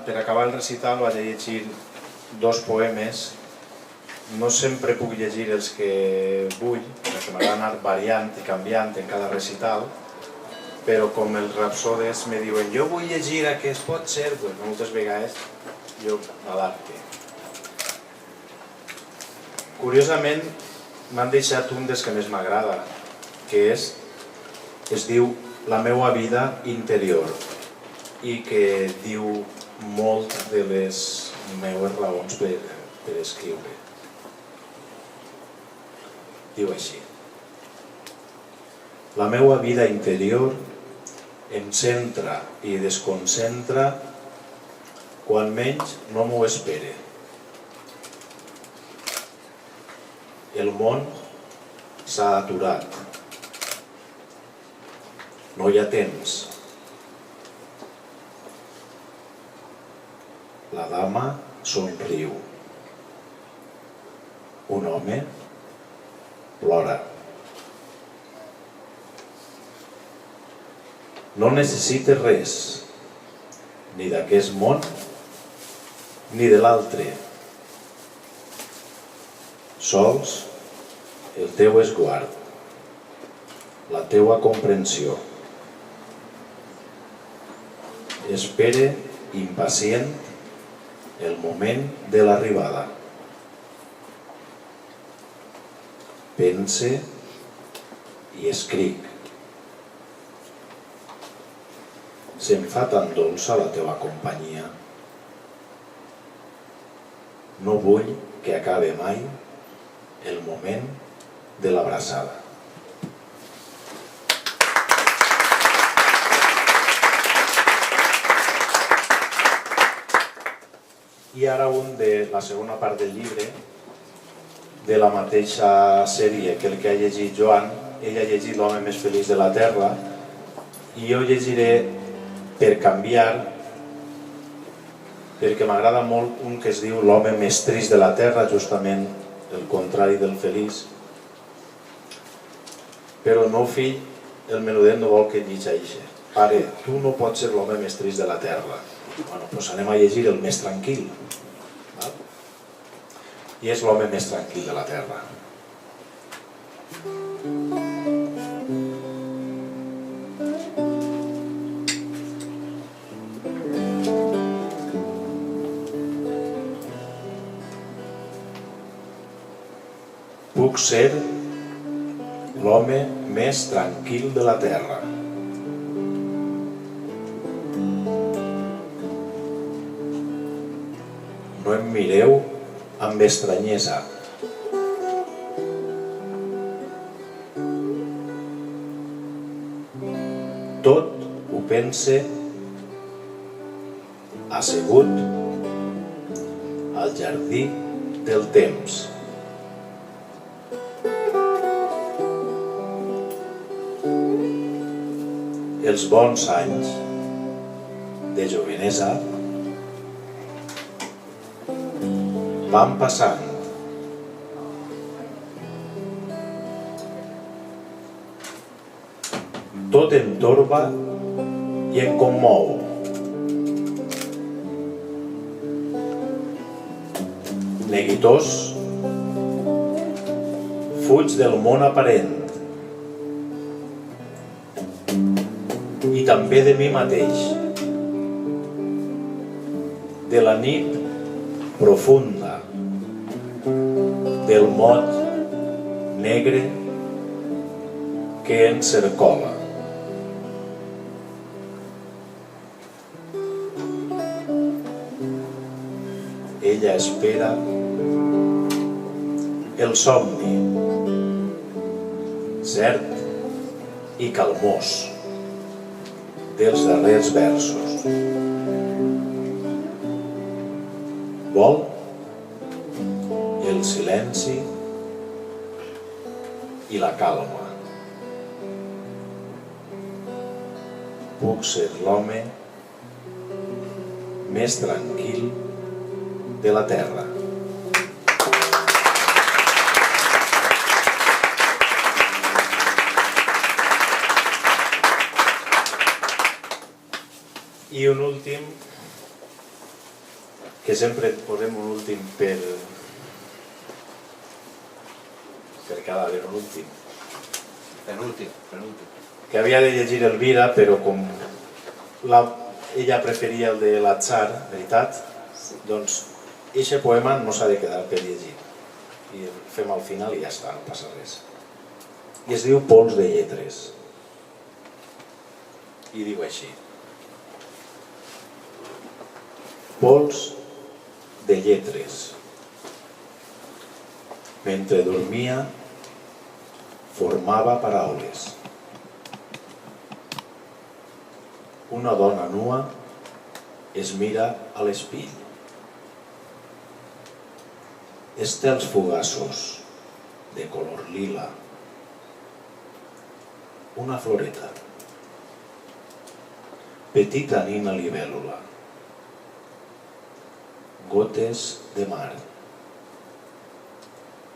Per acabar el recital vaig a llegir 2 poemes. No sempre puc llegir els que vull, perquè m'agrada anar variant i canviant en cada recital, però com els rapsodes me diuen jo vull llegir aquest, pot ser, doncs moltes vegades jo m'adapte. Curiosament m'han deixat un dels que més m'agrada, que es diu La meua vida interior, i que diu molt de les meves raons per escriure. Diu així: la meua vida interior em centra i desconcentra quan menys no m'ho espere. El món s'ha aturat. No hi ha temps. La dama somriu. Un home plora. No necessites res, ni d'aquest món, ni de l'altre. Sols el teu esguard, la teua comprensió. Espere impacient el moment de l'arribada. Pense i escric. Se'm fa tan dolça la teva companyia. No vull que acabe mai el moment de l'abraçada. I ara un de la segona part del llibre, de la mateixa sèrie que el que ha llegit Joan. Ell ha llegit L'home més feliç de la Terra, i jo llegiré, per canviar, perquè m'agrada molt un que es diu L'home més trist de la Terra, justament el contrari del feliç. Però el meu fill, el menudet, no vol que llegeixi. Pare, tu no pots ser l'home més trist de la Terra. Bueno, doncs anem a llegir el més tranquil. I és l'home més tranquil de la Terra. Puc ser l'home més tranquil de la Terra. No em mireu amb estranyesa. Tot ho pense assegut al jardí del temps. Els bons anys de jovenesa van passant. Tot em torba i em commou. Neguitós, fuig del món aparent i també de mi mateix, de la nit profunda, del mot negre que encercola. Ella espera el somni, cert i calmós, dels darrers versos. Vol el silenci i la calma. Puc ser l'home més tranquil de la Terra. I un últim, que sempre posem un últim perquè ha d'haver un últim. Penúltim. Que havia de llegir Elvira, però com ella preferia el de l'atzar, veritat? Doncs aquest poema no s'ha de quedar per llegir. I el fem al final i ja està, no passa res. I es diu Pols de lletres. I diu així. Pols de lletres. Mentre dormia, formava paraules. Una dona nua es mira a l'espill. Estels fugassos, de color lila. Una floreta. Petita nina libèl·lula. Gotes de mar.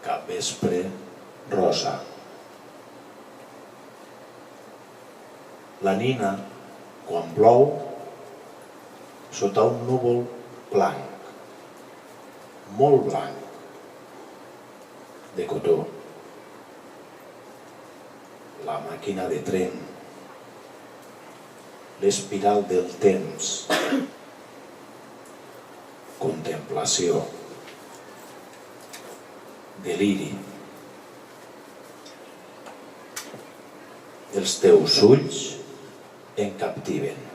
Capvespre rosa. La nina, quan plou, sota un núvol blanc, molt blanc, de cotó. La màquina de tren, l'espiral del temps, contemplació, deliri. Els teus ulls em captiven.